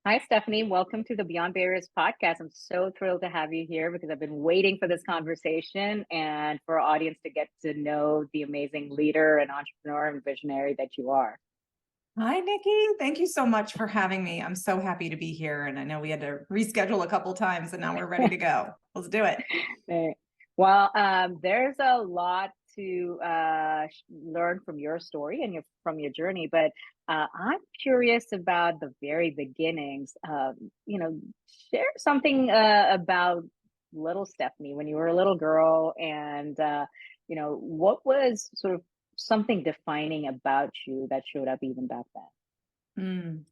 Hi, Stephanie. Welcome to the Beyond Barriers podcast. I'm so thrilled to have you here because I've been waiting for this conversation and for our audience to get to know the amazing leader and entrepreneur and visionary that you are. Hi, Nikki. Thank you so much for having me. I'm so happy to be here. And I know we had to reschedule a couple times and now we're ready to go. Let's do it. Hey. Well, there's a lot to learn from your story and from your journey, but I'm curious about the very beginnings. Share something about little Stephanie when you were a little girl, and what was sort of something defining about you that showed up even back then.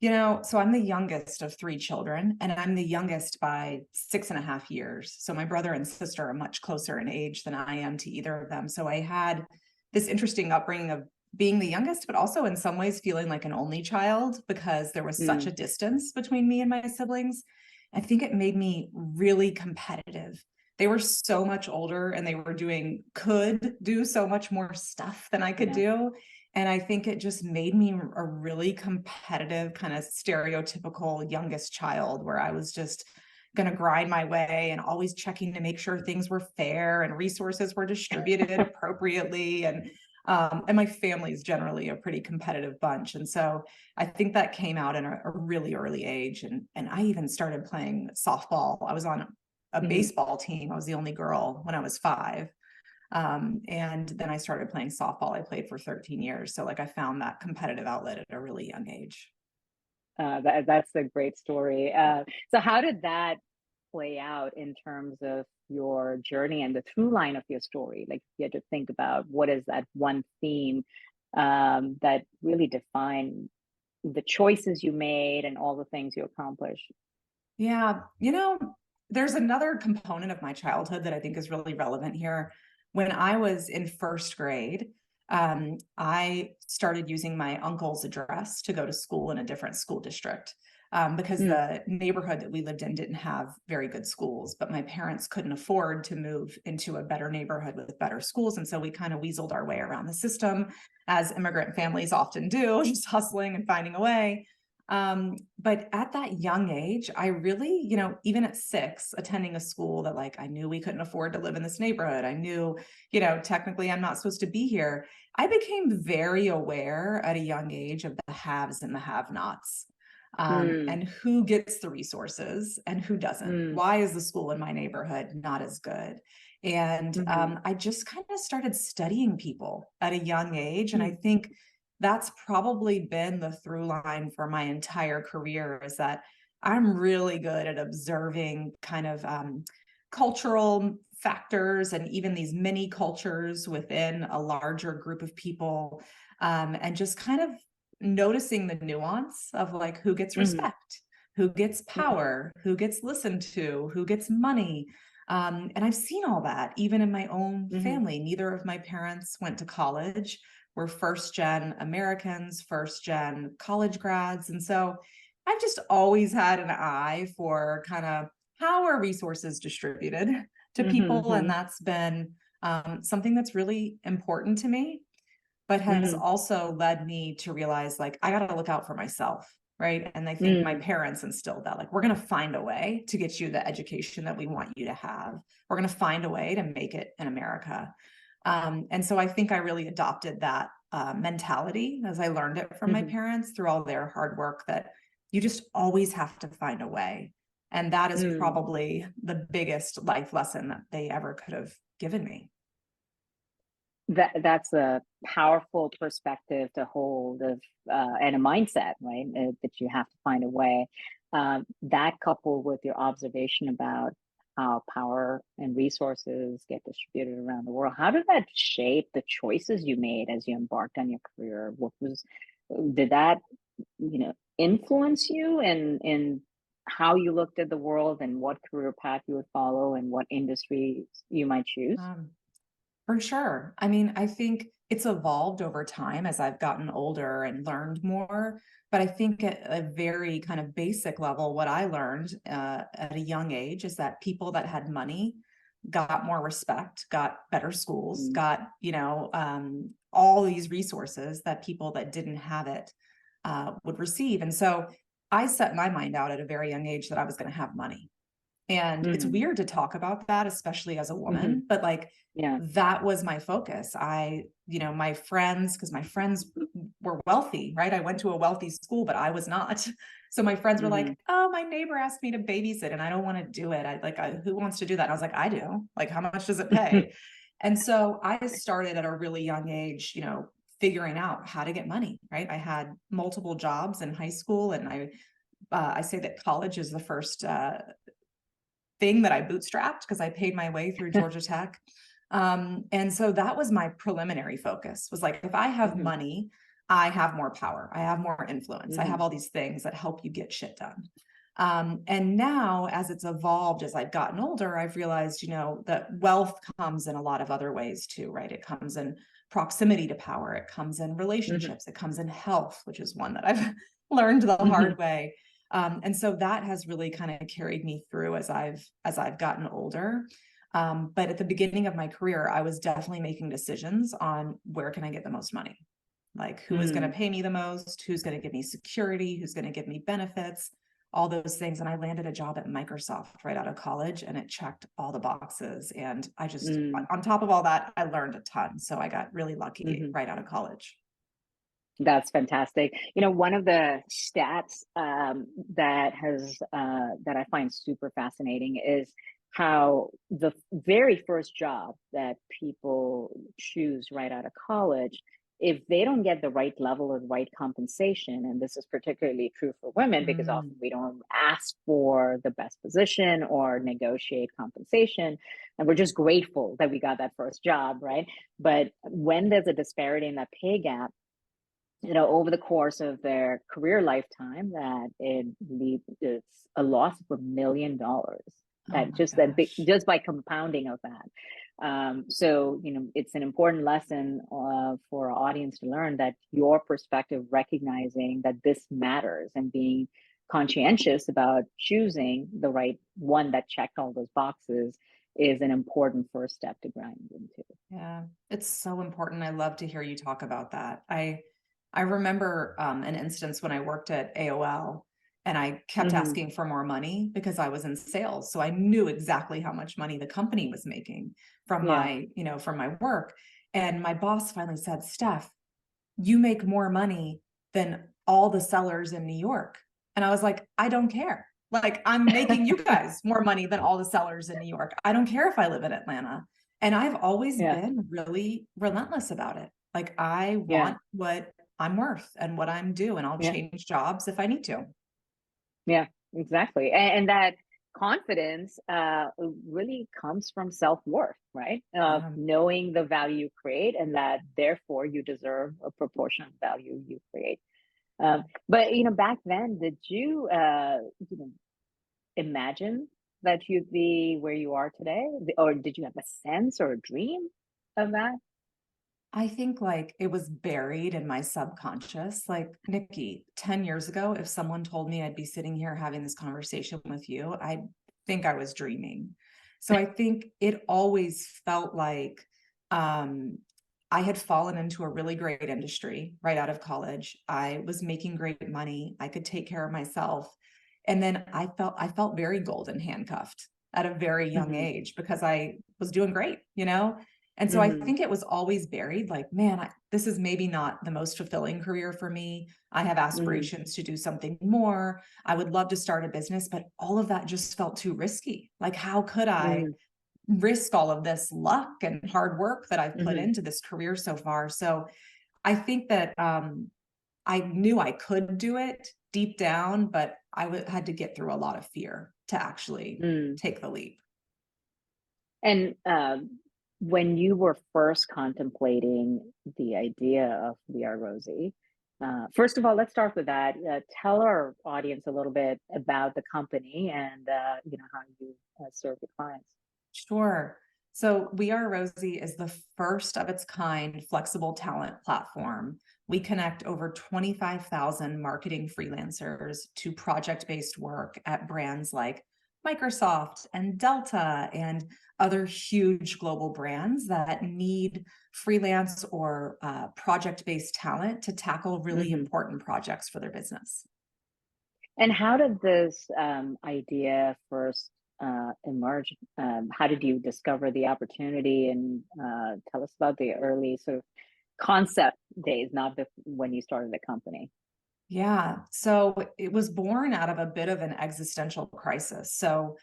Mm. So I'm the youngest of three children, and I'm the youngest by 6.5 years. So my brother and sister are much closer in age than I am to either of them. So I had this interesting upbringing of being the youngest, but also in some ways feeling like an only child because there was such Mm, a distance between me and my siblings. I think it made me really competitive. They were so much older and they could do so much more stuff than I could yeah. do. And I think it just made me a really competitive, kind of stereotypical youngest child where I was just going to grind my way and always checking to make sure things were fair and resources were distributed appropriately. And my family is generally a pretty competitive bunch. And so I think that came out in a really early age. And I even started playing softball. I was on a Mhm. baseball team. I was the only girl when I was 5. And then I started playing softball. I played for 13 years. So like I found that competitive outlet at a really young age. That's a great story. So how did that play out in terms of your journey and the through line of your story? Like you had to think about what is that one theme that really defined the choices you made and all the things you accomplished. Yeah, there's another component of my childhood that I think is really relevant here. When I was in first grade, I started using my uncle's address to go to school in a different school district because Mm, the neighborhood that we lived in didn't have very good schools, but my parents couldn't afford to move into a better neighborhood with better schools. And so we kind of weaseled our way around the system, as immigrant families often do, just hustling and finding a way. But at that young age, I really, even at 6, attending a school that like I knew we couldn't afford to live in this neighborhood. I knew, technically I'm not supposed to be here. I became very aware at a young age of the haves and the have-nots. mm, And who gets the resources and who doesn't. mm, Why is the school in my neighborhood not as good? And mhm, I just kind of started studying people at a young age. And I mm, think that's probably been the through line for my entire career, is that I'm really good at observing kind of cultural factors and even these mini cultures within a larger group of people, and just kind of noticing the nuance of like who gets mhm, respect, who gets mhm, power, who gets listened to, who gets money. And I've seen all that even in my own mhm, family. Neither of my parents went to college. We're first gen Americans, first gen college grads. And so I've just always had an eye for kind of how are resources distributed to mhm, people. And mhm, that's been something that's really important to me, but has mhm, also led me to realize like I got to look out for myself. Right. And I think my mm, parents instilled that, like, we're going to find a way to get you the education that we want you to have. We're going to find a way to make it in America. And so I think I really adopted that mentality as I learned it from my mhm, parents through all their hard work, that you just always have to find a way. And that is mm. probably the biggest life lesson that they ever could have given me. That's a powerful perspective to hold of and a mindset, right? That you have to find a way. That coupled with your observation about how power and resources get distributed around the world, how did that shape the choices you made as you embarked on your career? Did that, influence you in how you looked at the world and what career path you would follow and what industry you might choose? Um, For sure. I mean, I think it's evolved over time as I've gotten older and learned more. But I think at a very kind of basic level, what I learned at a young age is that people that had money got more respect, got better schools, Mm, got, all these resources that people that didn't have it would receive. And so I set my mind out at a very young age that I was going to have money. And it's Mm-hmm. weird to talk about that, especially as a Mm-hmm. woman, but like Yeah. that was my focus. My friends, because my friends were wealthy, right? I went to a wealthy school, but I was not. So my friends were Mm-hmm. like, oh, my neighbor asked me to babysit and I don't want to do it. Who wants to do that? And I was like, I do. Like, how much does it pay? And so I started at a really young age, figuring out how to get money, right? I had multiple jobs in high school, and I say that college is the first thing that I bootstrapped because I paid my way through Georgia Tech. And so that was my preliminary focus, was like, if I have Mm-hmm. money, I have more power, I have more influence, I Mm-hmm. have all these things that help you get shit done. And now, as it's evolved, as I've gotten older, I've realized, that wealth comes in a lot of other ways too, right? It comes in proximity to power, it comes in Mm-hmm. relationships, it comes in health, which is one that I've learned the Mm-hmm. hard way. And so that has really kind of carried me through as I've gotten older. But at the beginning of my career, I was definitely making decisions on where can I get the most money? Like, who is going to Mm-hmm. pay me the most? Who's going to give me security? Who's going to give me benefits? All those things. And I landed a job at Microsoft right out of college, and it checked all the boxes. And I just, on top of all that, I learned a ton. So I got really lucky Mm-hmm. right out of college. That's fantastic. One of the stats that I find super fascinating is how the very first job that people choose right out of college, if they don't get the right level of right compensation, and this is particularly true for women because often Mm, we don't ask for the best position or negotiate compensation, and we're just grateful that we got that first job, right? But when there's a disparity in that pay gap, over the course of their career lifetime, that it's a loss of $1 million. oh That my gosh. just by compounding of that. So it's an important lesson for our audience to learn that your perspective, recognizing that this matters and being conscientious about choosing the right one that checked all those boxes, is an important first step to grind into. Yeah, it's so important. I love to hear you talk about that. I remember an instance when I worked at AOL, and I kept Mm-hmm. asking for more money because I was in sales. So I knew exactly how much money the company was making from Yeah. my work. And my boss finally said, Steph, you make more money than all the sellers in New York. And I was like, I don't care. Like, I'm making you guys more money than all the sellers in New York. I don't care if I live in Atlanta. And I've always Yeah. been really relentless about it. Like, I Yeah. want what I'm worth and what I'm due, and I'll Yeah. change jobs if I need to. Yeah, exactly. And that confidence really comes from self-worth, right? Knowing the value you create, and that therefore you deserve a proportionate value you create. But back then, did you know, imagine that you'd be where you are today, or did you have a sense or a dream of that? I think like it was buried in my subconscious. Like, Nikki, 10 years ago, if someone told me I'd be sitting here having this conversation with you, I think I was dreaming. So I think it always felt like um, I had fallen into a really great industry right out of college. I was making great money. I could take care of myself. And then I felt very golden handcuffed at a very young Mm-hmm. age because I was doing great. And so I Mm-hmm. think it was always buried, like, man, this is maybe not the most fulfilling career for me. I have Mm-hmm. aspirations to do something more. I would love to start a business, but all of that just felt too risky. Like, how could I Mm-hmm. risk all of this luck and hard work that I've put Mm-hmm. into this career so far? So I think that I knew I could do it deep down, but had to get through a lot of fear to actually Mm-hmm. take the leap. And when you were first contemplating the idea of We Are Rosie, first of all, let's start with that. Tell our audience a little bit about the company and how you serve your clients. Sure. So We Are Rosie is the first of its kind flexible talent platform. We connect over 25,000 marketing freelancers to project-based work at brands like Microsoft and Delta and other huge global brands that need freelance or project-based talent to tackle really Hmm. important projects for their business. And how did this idea first emerge? How did you discover the opportunity? And tell us about the early sort of concept days, not when you started the company. Yeah. So it was born out of a bit of an existential crisis. So,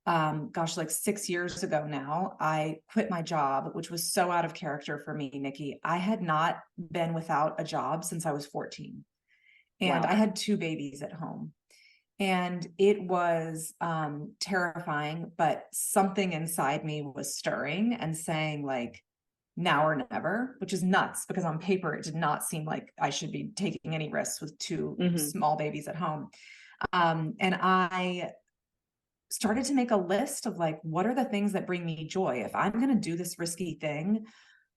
gosh, like 6 years ago now, I quit my job, which was so out of character for me, Nikki. I had not been without a job since I was 14, and I Wow. had two babies at home. And it was terrifying, but something inside me was stirring and saying, like, now or never, which is nuts because on paper it did not seem like I should be taking any risks with two Hmm. small babies at home. And I started to make a list of, like, what are the things that bring me joy? If I'm going to do this risky thing,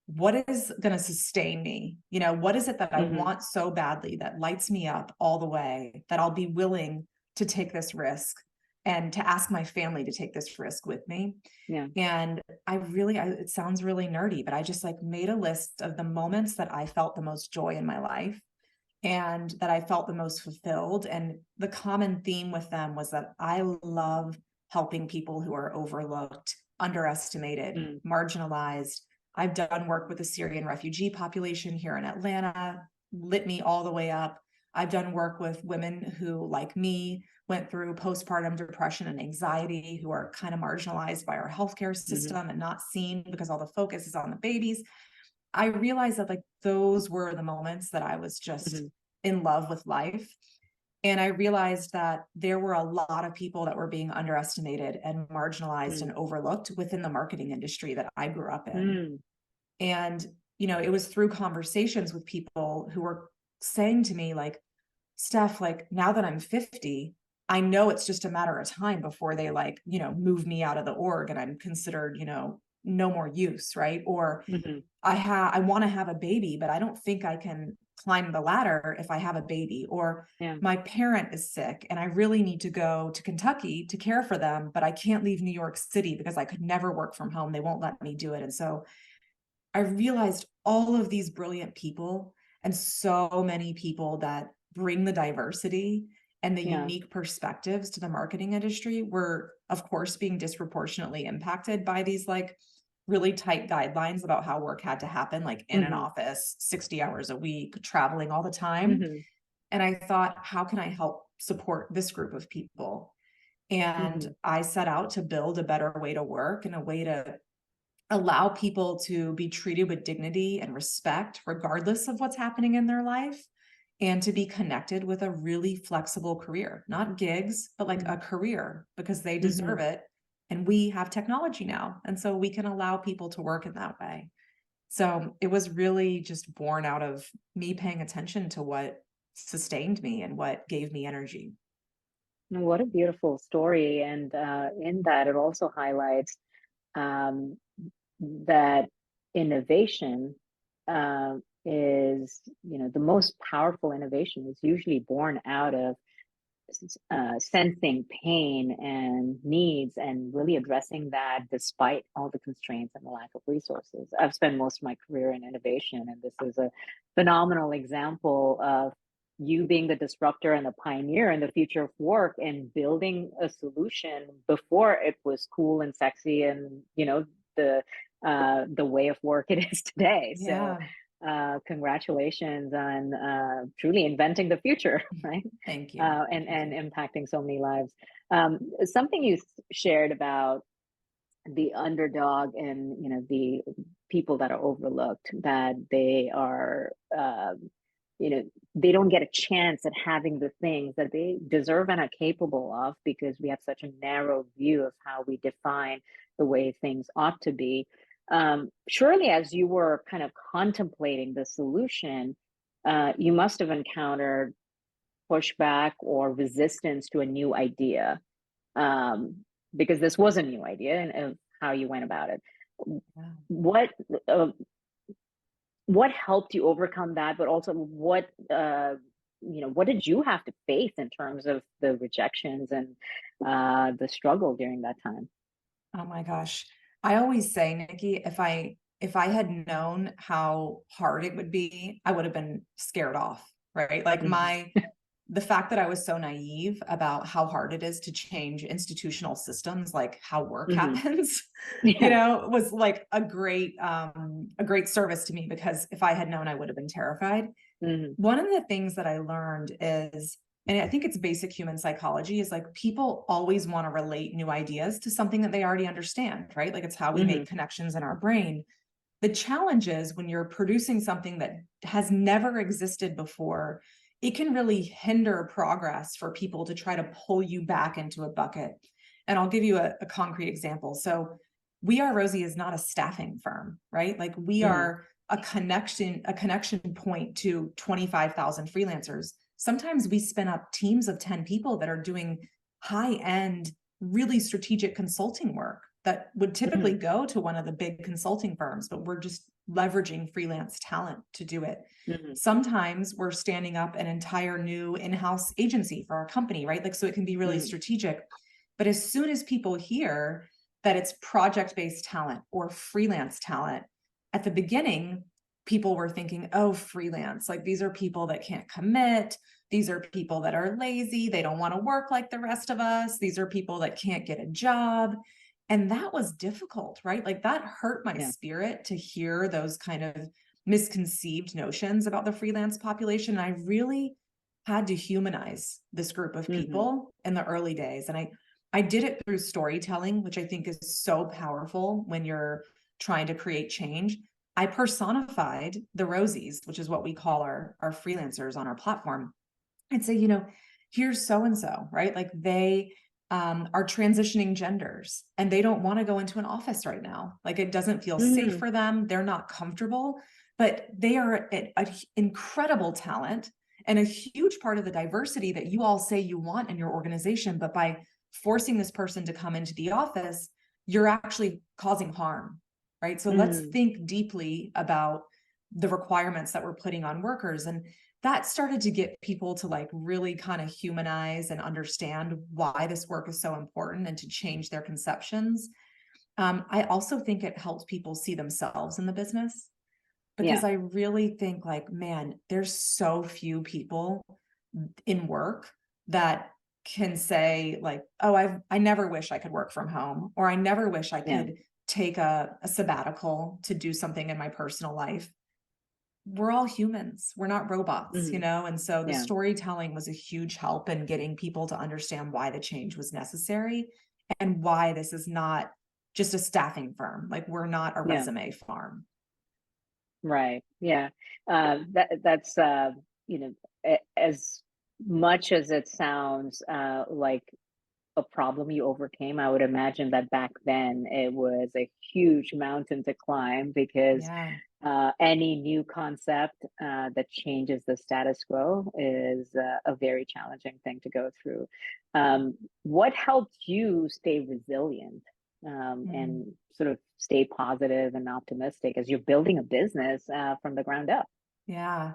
what is going to sustain me? What is it that I Hmm. want so badly that lights me up all the way, that I'll be willing to take this risk and to ask my family to take this risk with me? Yeah. And it sounds really nerdy, but I just, like, made a list of the moments that I felt the most joy in my life and that I felt the most fulfilled. And the common theme with them was that I love helping people who are overlooked, underestimated, Mm. marginalized. I've done work with the Syrian refugee population here in Atlanta, lit me all the way up. I've done work with women who, like me, went through postpartum depression and anxiety, who are kind of marginalized by our healthcare Hmm. system and not seen because all the focus is on the babies. I realized that, like, those were the moments that I was just Hmm. in love with life. And I realized that there were a lot of people that were being underestimated and marginalized and Mm. overlooked within the marketing industry that I grew up in. Mm. And, it was through conversations with people who were saying to me, like, Steph, like, now that I'm 50, I know it's just a matter of time before they, like, move me out of the org and I'm considered, no more use, right? Or Hmm. I want to have a baby, but I don't think I can climb the ladder if I have a baby. Or Yeah. my parent is sick and I really need to go to Kentucky to care for them, but I can't leave New York City because I could never work from home. They won't let me do it. And so I realized all of these brilliant people and so many people that bring the diversity and the Yeah. unique perspectives to the marketing industry were, of course, being disproportionately impacted by these, like, really tight guidelines about how work had to happen, like in an Hmm. office, 60 hours a week, traveling all the time. Hmm. And I thought, how can I help support this group of people? And Hmm. I set out to build a better way to work and a way to allow people to be treated with dignity and respect, regardless of what's happening in their life, and to be connected with a really flexible career, not gigs, but like a career, because they Hmm. deserve it. And we have technology now. And so we can allow people to work in that way. So it was really just born out of me paying attention to what sustained me and what gave me energy. What a beautiful story. And in that, it also highlights um, that innovation is, the most powerful innovation is usually born out of sensing pain and needs and really addressing that despite all the constraints and the lack of resources. I've spent most of my career in innovation, and this is a phenomenal example of you being the disruptor and the pioneer in the future of work and building a solution before it was cool and sexy and the way of work it is today. So Yeah. congratulations on truly inventing the future, right? Thank you. Thank And you. impacting so many lives. Something you shared about the underdog and the people that are overlooked, that they are they don't get a chance at having the things that they deserve and are capable of because we have such a narrow view of how we define the way things ought to be. Surely, as you were kind of contemplating the solution, you must have encountered pushback or resistance to a new idea, um, because this was a new idea and of how you went about it. Yeah. What uh, what helped you overcome that, but also what did you have to face in terms of the rejections and the struggle during that time? Oh my gosh. I always say, Nikki, if I had known how hard it would be, I would have been scared off, right? Like Hmm. the fact that I was so naive about how hard it is to change institutional systems, like how work happens, Yeah. was like a great service to me, because if I had known, I would have been terrified. Hmm. One of the things that I learned is, and I think it's basic human psychology, is like people always want to relate new ideas to something that they already understand, right? Like it's how we Hmm. make connections in our brain. The challenge is when you're producing something that has never existed before, it can really hinder progress for people to try to pull you back into a bucket. And I'll give you a concrete example. So We Are Rosie is not a staffing firm, right? Like we Hmm. are a connection point to 25,000 freelancers. Sometimes we spin up teams of 10 people that are doing high-end, really strategic consulting work that would typically Hmm. go to one of the big consulting firms, but we're just leveraging freelance talent to do it. Hmm. Sometimes we're standing up an entire new in-house agency for our company, right? Like, so it can be really Hmm. strategic. But as soon as people hear that it's project-based talent or freelance talent, at the beginning, people were thinking, oh, freelance, like these are people that can't commit. These are people that are lazy. They don't want to work like the rest of us. These are people that can't get a job. And that was difficult, right? Like that hurt my Yeah. spirit to hear those kind of misconceived notions about the freelance population. And I really had to humanize this group of Hmm. people in the early days. And I did it through storytelling, which I think is so powerful when you're trying to create change. I personified the Rosies, which is what we call our freelancers on our platform. I'd say, here's so-and-so, right? Like they are transitioning genders and they don't want to go into an office right now. Like it doesn't feel safe Hmm. for them. They're not comfortable, but they are an incredible talent and a huge part of the diversity that you all say you want in your organization. But by forcing this person to come into the office, you're actually causing harm, right? So let's Hmm. think deeply about the requirements that we're putting on workers. And that started to get people to like really kind of humanize and understand why this work is so important and to change their conceptions. I also think it helps people see themselves in the business, because Yeah. I really think like, man, there's so few people in work that can say like, oh, I never wish I could work from home, or I never wish I Yeah. could take a sabbatical to do something in my personal life. We're all humans. We're not robots, Hmm. And so the Yeah. storytelling was a huge help in getting people to understand why the change was necessary and why this is not just a staffing firm. Like we're not a Yeah. resume farm. Right. Yeah. That's as much as it sounds like a problem you overcame, I would imagine that back then it was a huge mountain to climb because Yeah. any new concept that changes the status quo is a very challenging thing to go through. What helped you stay resilient Mm. and sort of stay positive and optimistic as you're building a business from the ground up? Yeah.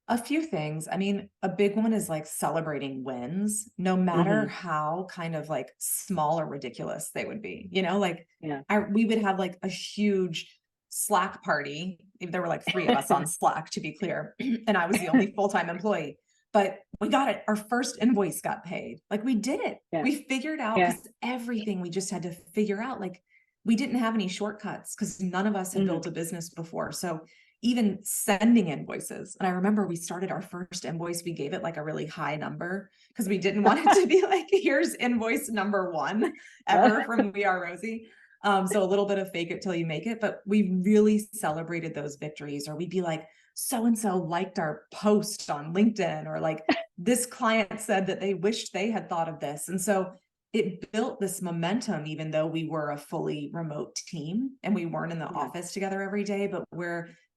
A few things. I mean, a big one is like celebrating wins, no matter Hmm. how kind of like small or ridiculous they would be. Like Yeah. we would have like a huge Slack party. There were like three of us on Slack, to be clear, and I was the only full-time employee. But we got it. Our first invoice got paid. Like we did it. Yeah. We figured out, Yeah. because everything we just had to figure out. Like we didn't have any shortcuts because none of us had Hmm. built a business before. So even sending invoices. And I remember we started our first invoice, we gave it like a really high number because we didn't want it to be like, here's invoice number one ever from We Are Rosie. So a little bit of fake it till you make it, but we really celebrated those victories. Or we'd be like, so-and-so liked our post on LinkedIn, or like this client said that they wished they had thought of this. And so it built this momentum, even though we were a fully remote team and we weren't in the Yeah. office together every day, but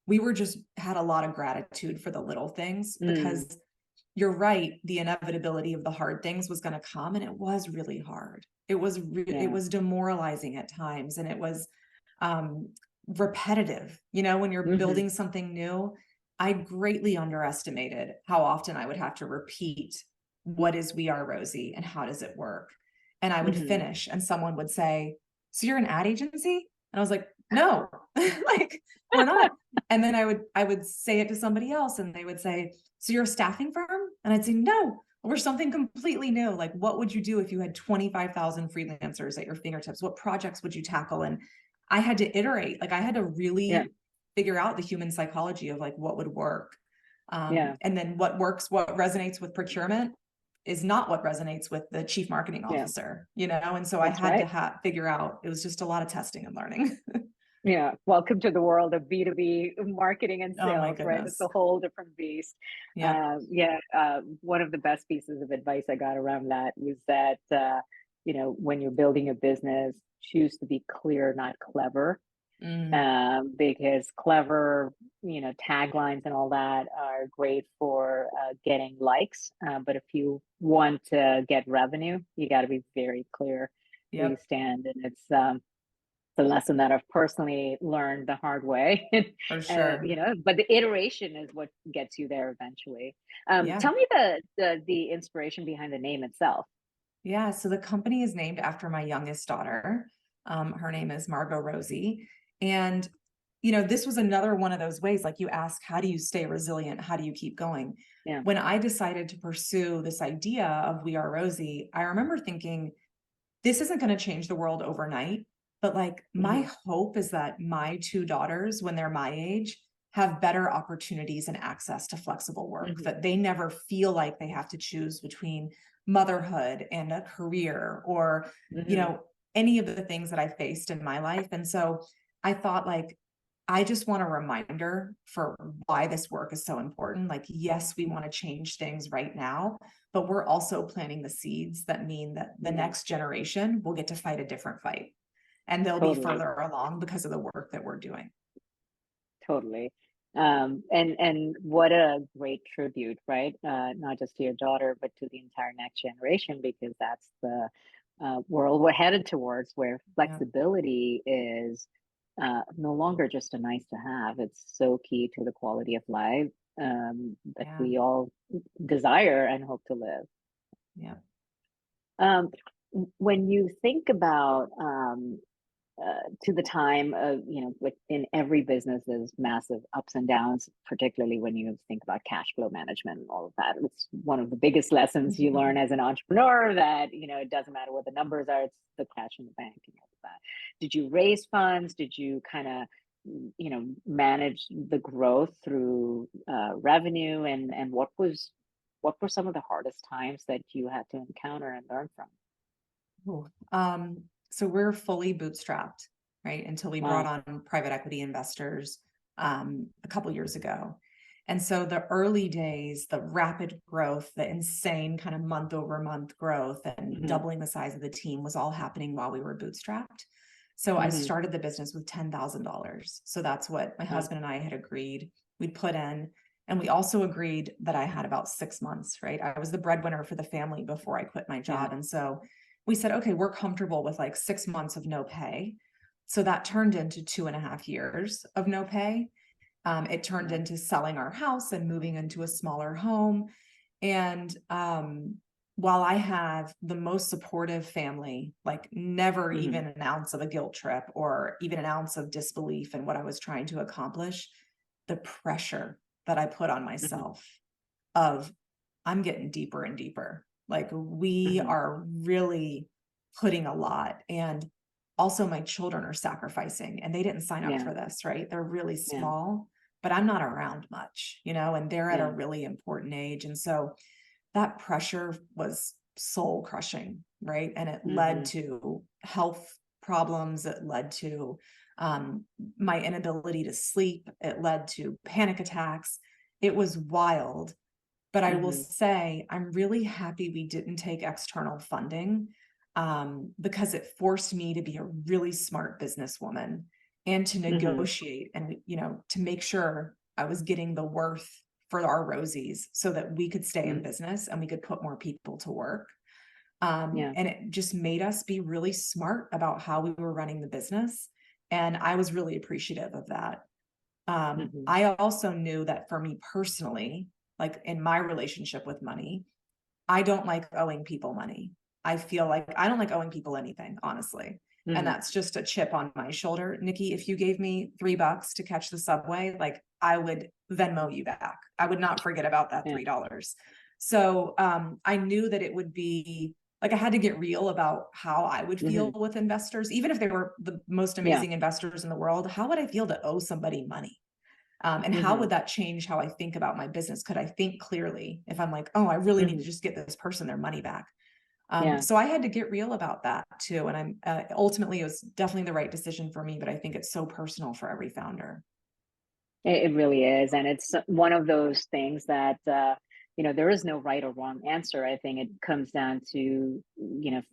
we were just had a lot of gratitude for the little things, Mm. because you're right, the inevitability of the hard things was going to come, and it was really hard. It Yeah. was demoralizing at times, and it was um repetitive. When you're Hmm. building something new, I greatly underestimated how often I would have to repeat, what is We Are Rosie and how does it work? And I would Hmm. finish and someone would say, so you're an ad agency? And I was like, no, like we're not. And then I would say it to somebody else and they would say, so you're a staffing firm? And I'd say, no, or something completely new. Like, what would you do if you had 25,000 freelancers at your fingertips? What projects would you tackle? And I had to iterate, like I had to Yeah. really figure out the human psychology of like what would work. Yeah. And then what works, what resonates with procurement is not what resonates with the chief marketing Yeah. officer, you know? And so I That's had right. to figure out, it was just a lot of testing and learning. Yeah. Welcome to the world of B2B marketing and Oh my sales, right? It's a goodness. whole different beast. Yep. Yeah. One of the best pieces of advice I got around that was that, when you're building a business, choose to be clear, not clever. Mm, Because clever, taglines and all that are great for getting likes. But if you want to get revenue, you got to be very clear where you yep, stand. And it's the lesson that I've personally learned the hard way. for sure. But the iteration is what gets you there eventually. Yeah. Tell me the inspiration behind the name itself. Yeah. So the company is named after my youngest daughter. Her name is Margot Rosie. And, this was another one of those ways, like you ask, how do you stay resilient? How do you keep going? Yeah. When I decided to pursue this idea of We Are Rosie, I remember thinking, this isn't going to change the world overnight, but like Hmm. my hope is that my two daughters, when they're my age, have better opportunities and access to flexible work, Hmm. that they never feel like they have to choose between motherhood and a career or, you Hmm. know, any of the things that I faced in my life. And so I thought, like, I just want a reminder for why this work is so important. Like, yes, we want to change things right now, but we're also planting the seeds that mean that the Yeah. next generation will get to fight a different fight, and they'll be Totally. further along because of the work that we're doing. Totally. And what a great tribute, right? Not just to your daughter, but to the entire next generation, because that's the world we're headed towards, where Yeah. flexibility is no longer just a nice to have. It's so key to the quality of life that Yeah. we all desire and hope to live. Yeah. Um, when you think about to the time of, like in every business, there's massive ups and downs, particularly when you think about cash flow management and all of that. It's one of the biggest lessons you learn as an entrepreneur that, it doesn't matter what the numbers are, it's the cash in the bank and all of that. Did you raise funds? Did you kind of, manage the growth through revenue? And what were some of the hardest times that you had to encounter and learn from? Ooh. So we're fully bootstrapped, right? Until we brought Wow. on private equity investors a couple years ago. And so the early days, the rapid growth, the insane kind of month over month growth and Hmm. doubling the size of the team was all happening while we were bootstrapped. So I Hmm. started the business with $10,000. So that's what my Wow. husband and I had agreed we'd put in. And we also agreed that I had about 6 months, right? I was the breadwinner for the family before I quit my Yeah. job. And so we said, okay, we're comfortable with like 6 months of no pay. So that turned into 2.5 years of no pay. It turned Wow. into selling our house and moving into a smaller home. And while I have the most supportive family, like never Hmm. even an ounce of a guilt trip or even an ounce of disbelief in what I was trying to accomplish, the pressure that I put on Hmm. myself of I'm getting deeper and deeper. Like we Hmm. are really putting a lot. And also my children are sacrificing and they didn't sign up Yeah. for this, right? They're really Yeah. small, but I'm not around much, and they're at a Yeah. really important age. And so that pressure was soul crushing, right? And it led Hmm. to health problems. It led to my inability to sleep. It led to panic attacks. It was wild. But I will Hmm. say, I'm really happy we didn't take external funding because it forced me to be a really smart businesswoman and to Hmm. negotiate and, to make sure I was getting the worth for our Rosies so that we could stay in Hmm. business and we could put more people to work. Yeah. And it just made us be really smart about how we were running the business. And I was really appreciative of that. Hmm. I also knew that for me personally, like in my relationship with money, I don't like owing people money. I feel like I don't like owing people anything, honestly. And Hmm. that's just a chip on my shoulder. Nikki, if you gave me $3 to catch the subway, like I would Venmo you back. I would not forget about that Yeah. $3. So I knew that it would be like, I had to get real about how I would feel with investors, even if they were the most Yeah. amazing investors in the world. How would I feel to owe somebody money? And how would that change how I think about my business? Could I think clearly if I'm like, oh, I really need to just get this person their money back? Yeah. So I had to get real about that too. And I'm ultimately, it was definitely the right decision for me, but I think it's so personal for every founder. It really is. And it's one of those things that, there is no right or wrong answer. I think it comes down to,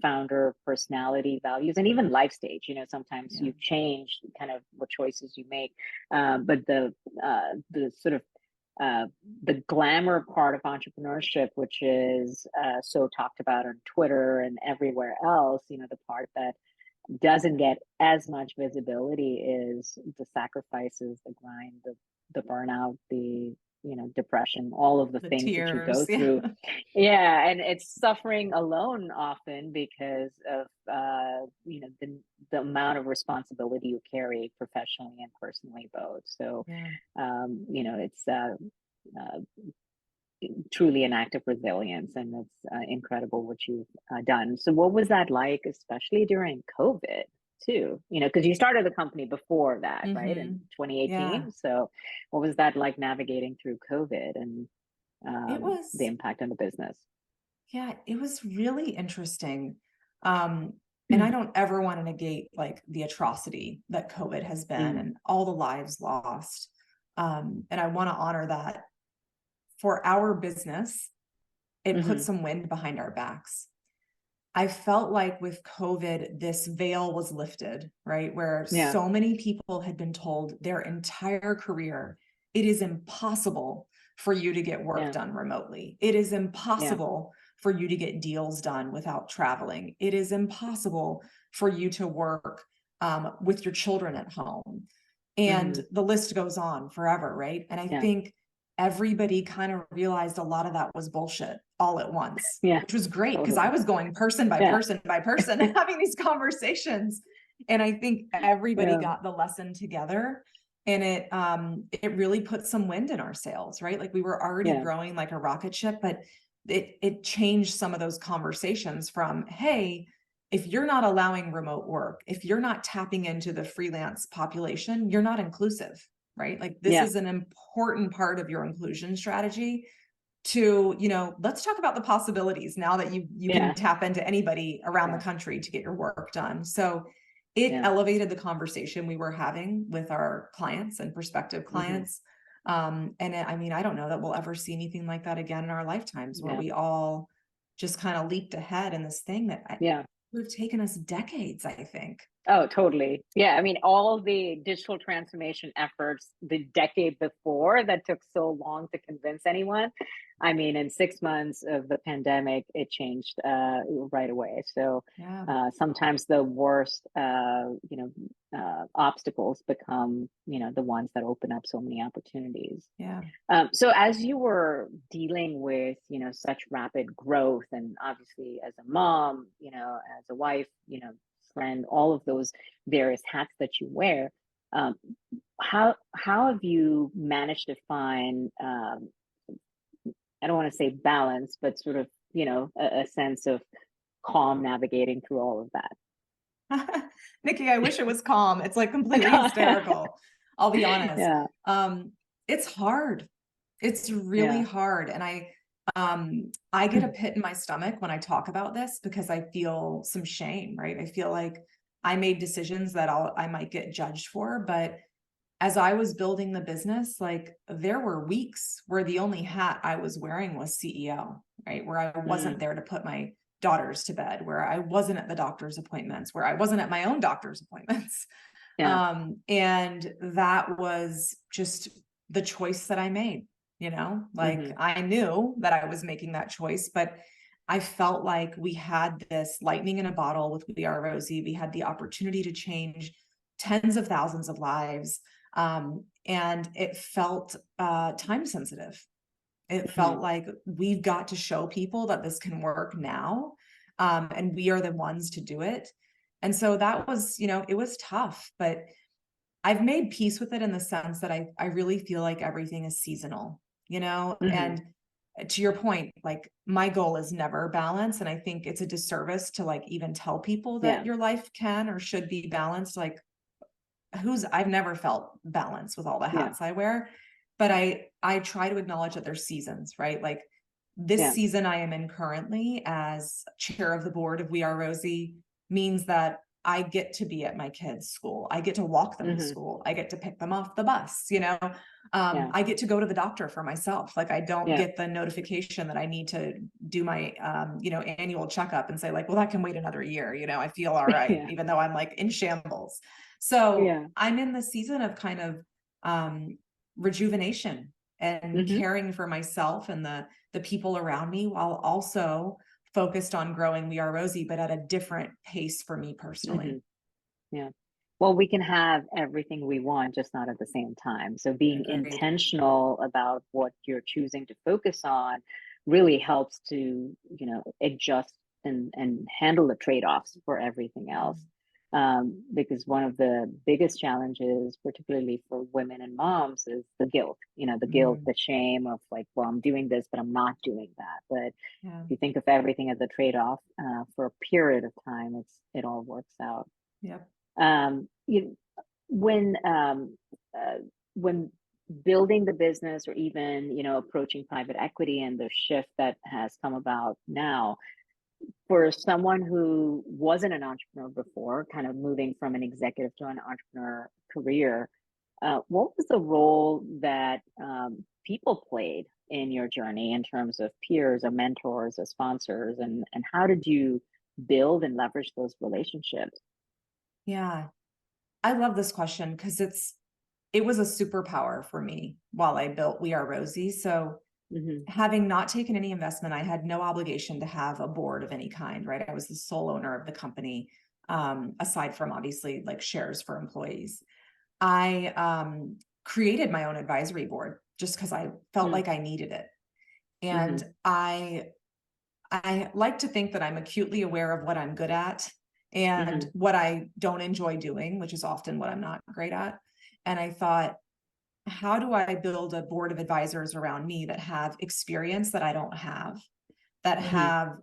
founder personality, values, and even life stage. Sometimes Yeah. you change kind of what choices you make. But the sort of the glamour part of entrepreneurship, which is so talked about on Twitter and everywhere else, the part that doesn't get as much visibility is the sacrifices, the grind, the burnout, the depression, all of the The things that you tears. go Yeah. through. Yeah, and it's suffering alone often because of the amount of responsibility you carry professionally and personally both. So Yeah. it's uh, truly an act of resilience, and it's incredible what you've done. So what was that like, especially during COVID too, because you started the company before that, right, in Yeah. 2018. So what was that like, navigating through COVID and It the was, impact on the business? yeah, it was really interesting. And I don't ever want to negate like the atrocity that COVID has been Mm, and all the lives lost. And I want to honor that. For our business, it put hmm some wind behind our backs. I felt like with COVID, this veil was lifted, right? Where yeah, so many people had been told their entire career, it is impossible for you to get work yeah, done remotely. It is yeah, impossible for you to get deals done without traveling. It is impossible for you to work with your children at home. And hmm the list goes on forever, right? And I yeah, think everybody kind of realized a lot of that was bullshit all at once, yeah, which was great because I totally, was going person by yeah, person by person and having these conversations. And I think everybody yeah, got the lesson together, and it really put some wind in our sails, right? Like we were already yeah, growing like a rocket ship, but it changed some of those conversations from, hey, if you're not allowing remote work, if you're not tapping into the freelance population, you're not inclusive, right? Like this yeah, is an important part of your inclusion strategy to, let's talk about the possibilities now that you can yeah, tap into anybody around the yeah, country to get your work done. So it yeah, elevated the conversation we were having with our clients and prospective hmm clients. I mean, I don't know that we'll ever see anything like that again in our lifetimes, where yeah, we all just kind of leaped ahead in this thing that yeah. would have taken us decades, I think. Oh, totally. Yeah. I mean, all the digital transformation efforts the decade before that took so long to convince anyone. I mean, in 6 months of the pandemic, it changed right away. So Yeah. sometimes the worst, obstacles become, the ones that open up so many opportunities. Yeah. So as you were dealing with, such rapid growth, and obviously as a mom, as a wife, friend, all of those various hats that you wear, um, how have you managed to find, I don't want to say balance, but sort of, a sense of calm navigating through all of Nikki, I wish it was calm. It's like completely that? hysterical. I'll be honest. Yeah, It's hard. It's really yeah, hard. And I get a pit in my stomach when I talk about this because I feel some shame, right? I feel like I made decisions that I might get judged for, but as I was building the business, like there were weeks where the only hat I was wearing was CEO, right? Where I wasn't mm, there to put my daughters to bed, where I wasn't at the doctor's appointments, where I wasn't at my own doctor's appointments. yeah, And that was just the choice that I made, like hmm I knew that I was making that choice, but I felt like we had this lightning in a bottle with We Are Rosie. We had the opportunity to change tens of thousands of lives. And it felt time sensitive. It hmm felt like we've got to show people that this can work now. And we are the ones to do it. And so that was, it was tough, but I've made peace with it in the sense that I really feel like everything is seasonal, hmm and to your point, like my goal is never balance. And I think it's a disservice to like even tell people that Yeah. your life can or should be balanced. Like I've never felt balance with all the Yeah. hats I wear, but I try to acknowledge that there's seasons, right? Like this Yeah. season I am in currently as chair of the board of We Are Rosie means that I get to be at my kids' school. I get to walk them to Hmm. school. I get to pick them off the bus, Yeah. I get to go to the doctor for myself. Like I don't Yeah. get the notification that I need to do my, annual checkup and say like, well, that can wait another year. I feel all right, Yeah. even though I'm like in shambles. So Yeah. I'm in the season of kind of rejuvenation and Hmm. caring for myself and the people around me, while also focused on growing We Are Rosie, but at a different pace for me Hmm. personally. Yeah. Well, we can have everything we want, just not at the same time. So being Agreed. intentional about what you're choosing to focus on really helps to, adjust and handle the trade-offs for everything else. Because one of the biggest challenges, particularly for women and moms, is the guilt, the guilt, Mm, the shame of like, well, I'm doing this, but I'm not doing that. But yeah. if you think of everything as a trade-off, for a period of time, it all works out. Yep. You when uh, when building the business, or even approaching private equity and the shift that has come about now, for someone who wasn't an entrepreneur before, kind of moving from an executive to an entrepreneur career, what was the role that people played in your journey in terms of peers or mentors or sponsors, and how did you build and leverage those relationships? Yeah. I love this question because it was a superpower for me while I built We Are Rosie. So Hmm. having not taken any investment, I had no obligation to have a board of any kind, right? I was the sole owner of the company, aside from obviously like shares for employees. I created my own advisory board just because I felt like I needed it. And Mm-hmm. I like to think that I'm acutely aware of what I'm good at and Hmm. what I don't enjoy doing, which is often what I'm not great at. And I thought, how do I build a board of advisors around me that have experience that I don't have, that Hmm. have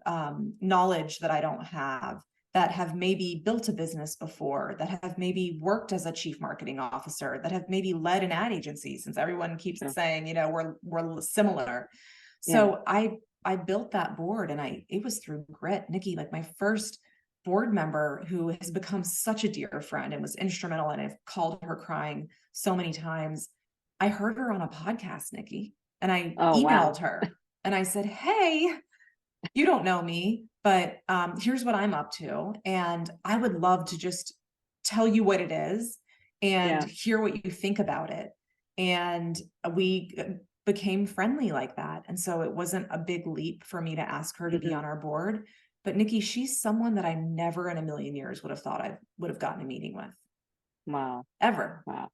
knowledge that I don't have, that have maybe built a business before, that have maybe worked as a chief marketing officer, that have maybe led an ad agency, since everyone keeps Sure. saying, we're similar. Yeah. So I built that board, and it was through grit. Nikki, like my first board member, who has become such a dear friend and was instrumental, and I've called her crying so many times. I heard her on a podcast, Nikki, and I Oh, emailed wow. her and I said, hey, you don't know me, but here's what I'm up to. And I would love to just tell you what it is and Yeah. hear what you think about it. And we became friendly like that. And so it wasn't a big leap for me to ask her to be Hmm. on our board. But Nikki, she's someone that I never in a million years would have thought I would have gotten a meeting with, Wow. ever. Wow.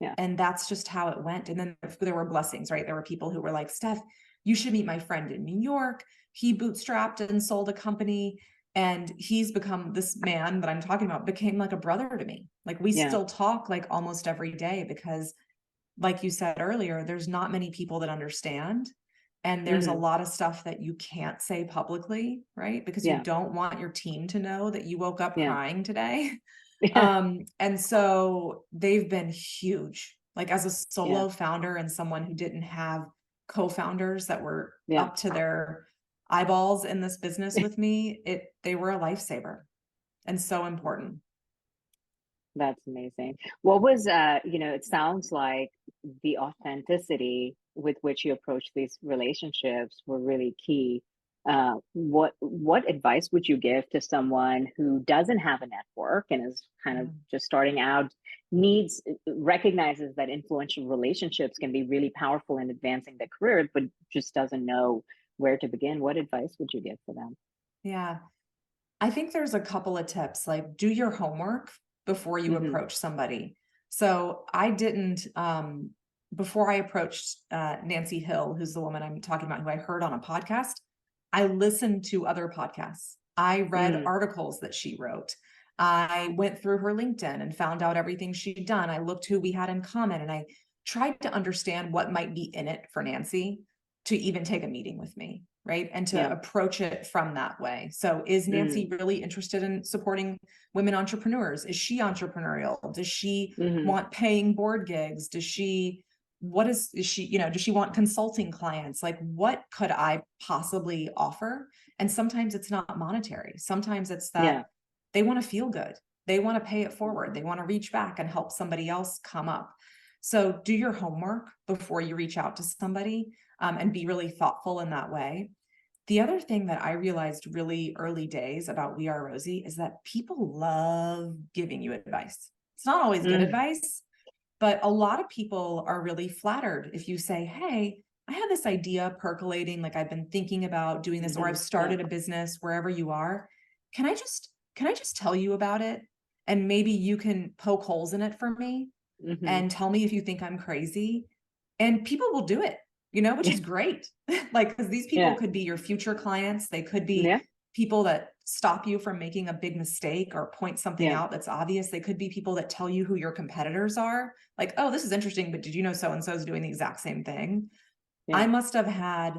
Yeah. And that's just how it went. And then there were blessings, right? There were people who were like, Steph, you should meet my friend in New York. He bootstrapped and sold a company. And he's become, this man that I'm talking about became like a brother to me. Like we Yeah. still talk like almost every day because, like you said earlier, there's not many people that understand. And there's a Hmm. lot of stuff that you can't say publicly, right? Because you Yeah. don't want your team to know that you woke up Yeah. crying today. Yeah. And so they've been huge. Like as a Yeah. solo founder and someone who didn't have co-founders that were Yeah. up to their eyeballs in this business with me, they were a lifesaver and so important. That's amazing. What was, it sounds like the authenticity with which you approach these relationships were really key. What advice would you give to someone who doesn't have a network and is kind of Yeah. just starting out, recognizes that influential relationships can be really powerful in advancing their career, but just doesn't know where to begin? What advice would you give for them? Yeah. I think there's a couple of tips, like do your homework before you Hmm. approach somebody. So I didn't, before I approached Nancy Hill, who's the woman I'm talking about, who I heard on a podcast, I listened to other podcasts. I read Mm. articles that she wrote. I went through her LinkedIn and found out everything she'd done. I looked who we had in common and I tried to understand what might be in it for Nancy. to even take a meeting with me, right? And to Yeah. approach it from that way. So is Nancy really interested in supporting women entrepreneurs? Is she entrepreneurial? Does she want paying board gigs? Does she, is she, you know, does she want consulting clients? Like, what could I possibly offer? And sometimes it's not monetary. Sometimes it's that they want to feel good. They want to pay it forward. They want to reach back and help somebody else come up. So do your homework before you reach out to somebody, and be really thoughtful in that way. The other thing that I realized really early days about We Are Rosie is that people love giving you advice. It's not always good advice, but a lot of people are really flattered if you say, hey, I have this idea percolating, like I've been thinking about doing this, or I've started a business wherever you are. Can I just tell you about it? And maybe you can poke holes in it for me and tell me if you think I'm crazy. And people will do it, you know, which is great. Like, because these people could be your future clients. They could be people that stop you from making a big mistake or point something out that's obvious. They could be people that tell you who your competitors are. Like, oh, this is interesting, but did you know so-and-so is doing the exact same thing? I must have had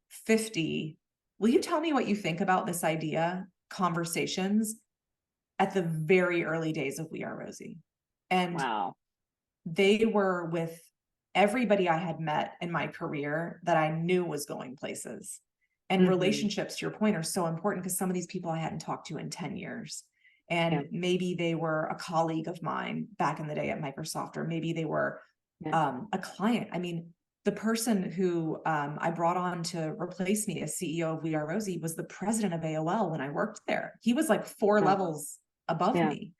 50, will you tell me what you think about this idea? Conversations at the very early days of We Are Rosie. And they were with everybody I had met in my career that I knew was going places. And relationships, to your point, are so important because some of these people I hadn't talked to in 10 years. And maybe they were a colleague of mine back in the day at Microsoft, or maybe they were a client. I mean, the person who I brought on to replace me as CEO of We Are Rosie was the president of AOL when I worked there. He was like 4 levels above me.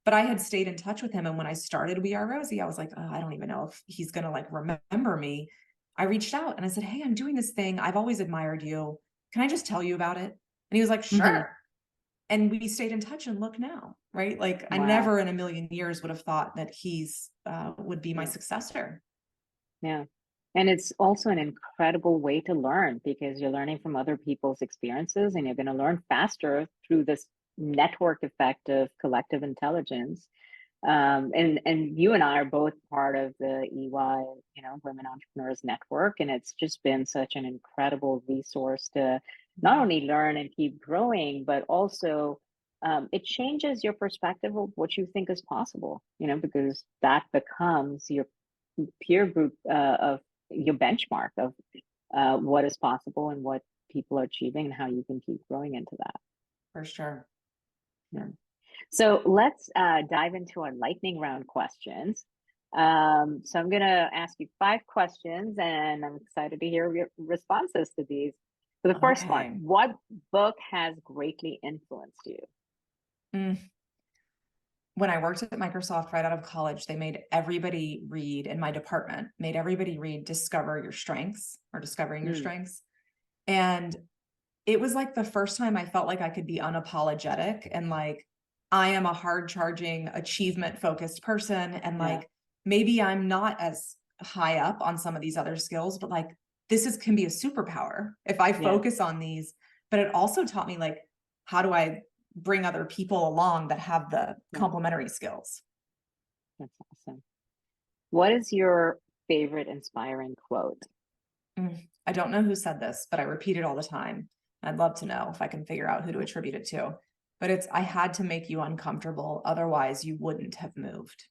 But I had stayed in touch with him. And when I started We Are Rosie, I was like, oh, I don't even know if he's going to like remember me. I reached out and I said, hey, I'm doing this thing. I've always admired you. Can I just tell you about it? And he was like, sure. And we stayed in touch, and look now, right? Like I never in a million years would have thought that he's would be my successor. Yeah. And it's also an incredible way to learn because you're learning from other people's experiences, and you're going to learn faster through this network effect of collective intelligence. And you and I are both part of the EY, Women Entrepreneurs Network, and it's just been such an incredible resource to not only learn and keep growing, but also it changes your perspective of what you think is possible, because that becomes your peer group of your benchmark of what is possible and what people are achieving and how you can keep growing into that. For sure. Yeah. So let's dive into our lightning round questions. So I'm going to ask you 5 questions, and I'm excited to hear your responses to these. So the first one, what book has greatly influenced you? When I worked at Microsoft right out of college, they made everybody read, in my department, made everybody read Discover Your Strengths, or Discovering Your Strengths. And it was like the first time I felt like I could be unapologetic and like, I am a hard charging, achievement focused person. And like, maybe I'm not as high up on some of these other skills, but like, can be a superpower if I focus on these. But it also taught me like, how do I bring other people along that have the complementary skills? That's awesome. What is your favorite inspiring quote? I don't know who said this, but I repeat it all the time. I'd love to know if I can figure out who to attribute it to. But it's, I had to make you uncomfortable, otherwise you wouldn't have moved.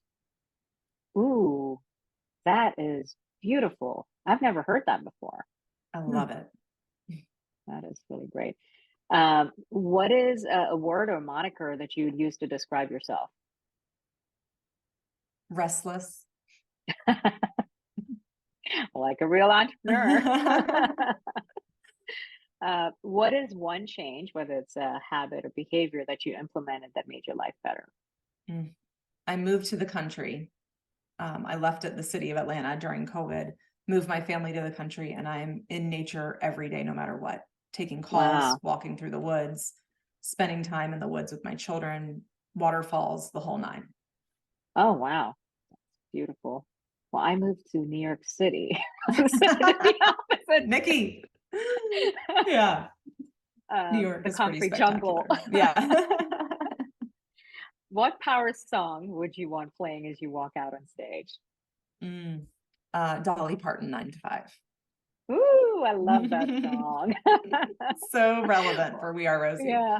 Ooh, that is beautiful. I've never heard that before. I love it. That is really great. What is a word or moniker that you would use to describe yourself? Restless. Like a real entrepreneur. What is one change, whether it's a habit or behavior, that you implemented that made your life better? I moved to the country. I left at the city of Atlanta during COVID, moved my family to the country, and I'm in nature every day, no matter what, taking calls, walking through the woods, spending time in the woods with my children, waterfalls, the whole 9. Oh, wow. That's beautiful. Well, I moved to New York City. Nikki. Yeah. New York the is pretty concrete jungle. Yeah. What power song would you want playing as you walk out on stage? Dolly Parton, 9 to 5. Ooh, I love that song. So relevant for We Are Rosie. Yeah,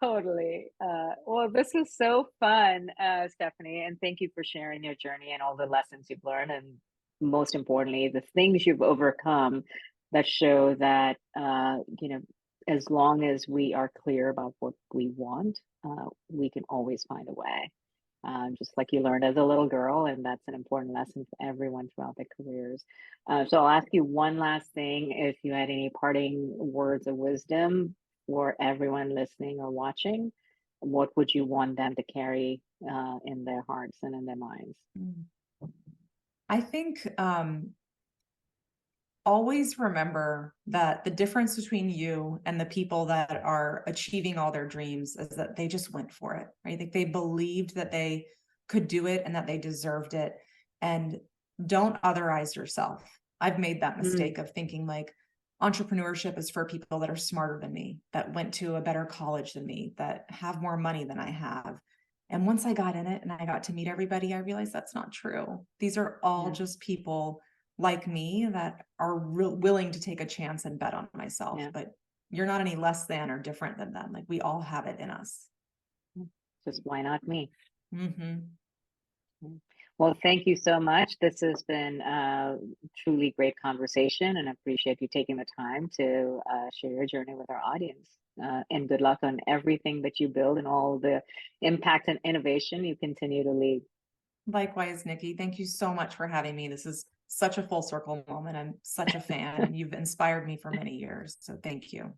totally. Well, this was so fun, Stephanie, and thank you for sharing your journey and all the lessons you've learned, and most importantly, the things you've overcome that show that, as long as we are clear about what we want, we can always find a way. Just like you learned as a little girl, and that's an important lesson for everyone throughout their careers. So I'll ask you one last thing. If you had any parting words of wisdom for everyone listening or watching, what would you want them to carry in their hearts and in their minds? I think always remember that the difference between you and the people that are achieving all their dreams is that they just went for it, right? Like they believed that they could do it and that they deserved it. And don't otherize yourself. I've made that mistake of thinking like entrepreneurship is for people that are smarter than me, that went to a better college than me, that have more money than I have. And once I got in it and I got to meet everybody, I realized that's not true. These are all just people like me that are willing to take a chance and bet on myself, but you're not any less than or different than them. Like we all have it in us. Just why not me? Mm-hmm. Well, thank you so much. This has been a truly great conversation, and I appreciate you taking the time to share your journey with our audience. And good luck on everything that you build and all the impact and innovation you continue to lead. Likewise, Nikki, thank you so much for having me. This is such a full circle moment. I'm such a fan, and you've inspired me for many years. So thank you.